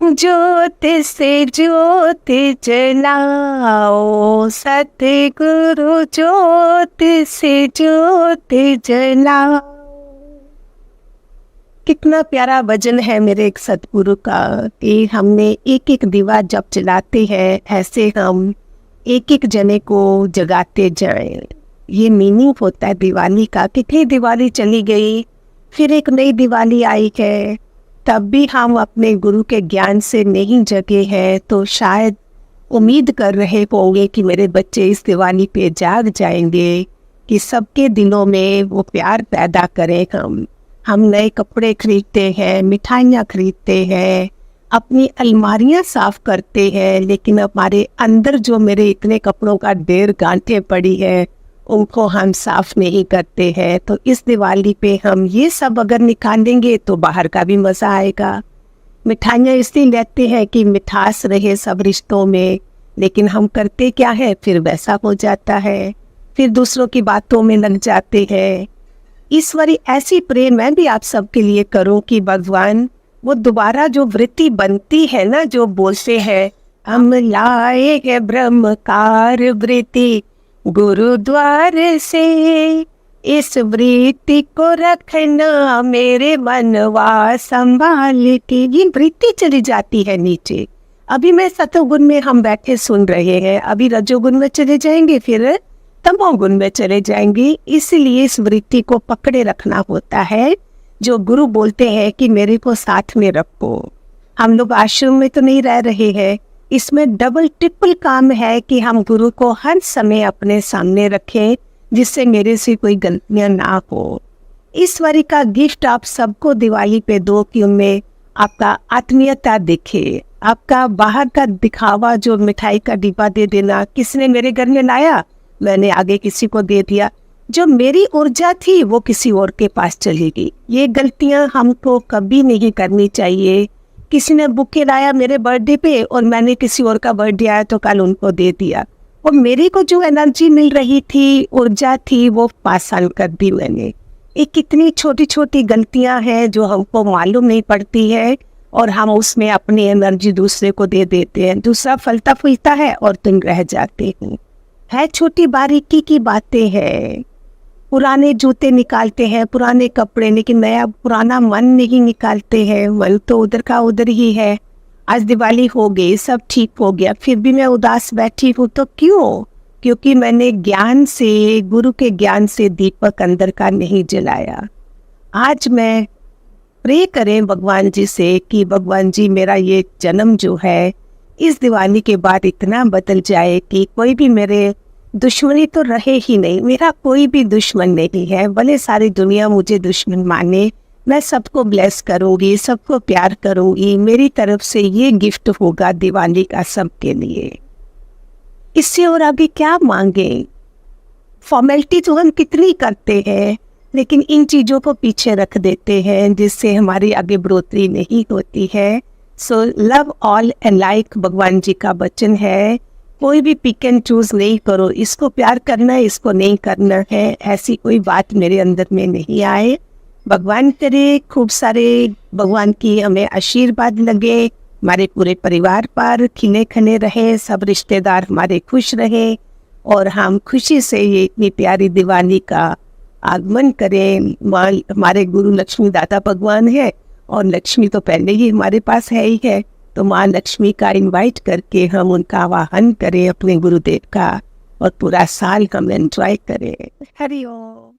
ज्योत से ज्योत जलाओ, सतगुरु ज्योत से ज्योत जलाओ। कितना प्यारा भजन है मेरे एक सतगुरु का कि हमने एक एक दीवा जब जलाते हैं ऐसे हम एक एक जने को जगाते जाएं। ये मीनिंग होता है दिवाली का। कितनी दिवाली चली गई, फिर एक नई दिवाली आई है, तब भी हम अपने गुरु के ज्ञान से नहीं जगे हैं। तो शायद उम्मीद कर रहे होंगे कि मेरे बच्चे इस दिवाली पे जाग जाएंगे, कि सबके दिलों में वो प्यार पैदा करें। हम नए कपड़े खरीदते हैं, मिठाइयाँ खरीदते हैं, अपनी अलमारियाँ साफ करते हैं, लेकिन हमारे अंदर जो मेरे इतने कपड़ों का ढेर गांठें पड़ी है उनको हम साफ नहीं करते हैं। तो इस दिवाली पे हम ये सब अगर निकालेंगे तो बाहर का भी मज़ा आएगा। मिठाइयाँ इसलिए लेते हैं कि मिठास रहे सब रिश्तों में, लेकिन हम करते क्या है, फिर वैसा हो जाता है, फिर दूसरों की बातों में लग जाते हैं। इस बारी ऐसी प्रेम मैं भी आप सबके लिए करूं कि भगवान वो दोबारा जो वृत्ति बनती है ना, जो बोलते हैं हम लाए है ब्रह्मकार वृत्ति गुरुद्वार से, इस वृत्ति को रखना मेरे मनवा संभाल के। ये वृत्ति चली जाती है नीचे। अभी मैं सतोगुण में हम बैठे सुन रहे हैं, अभी रजोगुण में चले जाएंगे, फिर तमोगुण में चले जाएंगे। इसलिए इस वृत्ति को पकड़े रखना होता है, जो गुरु बोलते हैं कि मेरे को साथ में रखो। हम लोग आश्रम में तो नहीं रह रहे हैं, इसमें डबल ट्रिपल काम है कि हम गुरु को हर समय अपने सामने रखें, जिससे मेरे से कोई गलतियां ना हो। इस बारी का गिफ्ट आप सबको दिवाली पे दो कि उनमें आपका आत्मीयता दिखे। आपका बाहर का दिखावा, जो मिठाई का डिब्बा दे देना, किसने मेरे घर में लाया मैंने आगे किसी को दे दिया, जो मेरी ऊर्जा थी वो किसी और के पास चलेगी। ये गलतियां हमको कभी नहीं करनी चाहिए। किसी ने बुके लाया मेरे बर्थडे पे और मैंने किसी और का बर्थडे आया तो कल उनको दे दिया, और मेरे को जो एनर्जी मिल रही थी, ऊर्जा थी, वो पास ऑन कर दी मैंने। ये कितनी छोटी छोटी गलतियां हैं जो हमको मालूम नहीं पड़ती है, और हम उसमें अपनी एनर्जी दूसरे को दे देते हैं। दूसरा फलता फूलता है और तुम रह जाते हैं। छोटी बारीकी की बातें हैं। पुराने जूते निकालते हैं, पुराने कपड़े, लेकिन नया पुराना मन नहीं निकालते हैं। मन तो उधर का उधर ही है। आज दिवाली हो गई, सब ठीक हो गया, फिर भी मैं उदास बैठी हूँ। तो क्यों? क्योंकि मैंने ज्ञान से, गुरु के ज्ञान से दीपक अंदर का नहीं जलाया। आज मैं प्रे करें भगवान जी से कि भगवान जी मेरा ये जन्म जो है इस दिवाली के बाद इतना बदल जाए कि कोई भी मेरे दुश्मनी तो रहे ही नहीं। मेरा कोई भी दुश्मन नहीं है, भले सारी दुनिया मुझे दुश्मन माने, मैं सबको ब्लेस करूँगी, सबको प्यार करूँगी। मेरी तरफ से ये गिफ्ट होगा दिवाली का सबके लिए। इससे और आगे क्या मांगे? फॉर्मेलिटी तो हम कितनी करते हैं, लेकिन इन चीज़ों को पीछे रख देते हैं, जिससे हमारी आगे बढ़ोतरी नहीं होती है। So love all and like भगवान जी का वचन है। कोई भी पिक एंड चूज नहीं करो, इसको प्यार करना है, इसको नहीं करना है, ऐसी कोई बात मेरे अंदर में नहीं आए। भगवान करे खूब सारे भगवान की हमें आशीर्वाद लगे, हमारे पूरे परिवार पर खिले खने रहे, सब रिश्तेदार हमारे खुश रहे, और हम खुशी से ये इतनी प्यारी दिवाली का आगमन करें। हमारे गुरु लक्ष्मी दाता भगवान है, और लक्ष्मी तो पहले ही हमारे पास है ही है, तो माँ लक्ष्मी का इनवाइट करके हम उनका आवाहन करें अपने गुरुदेव का, और पूरा साल हम एंजॉय करें। हरि ओम।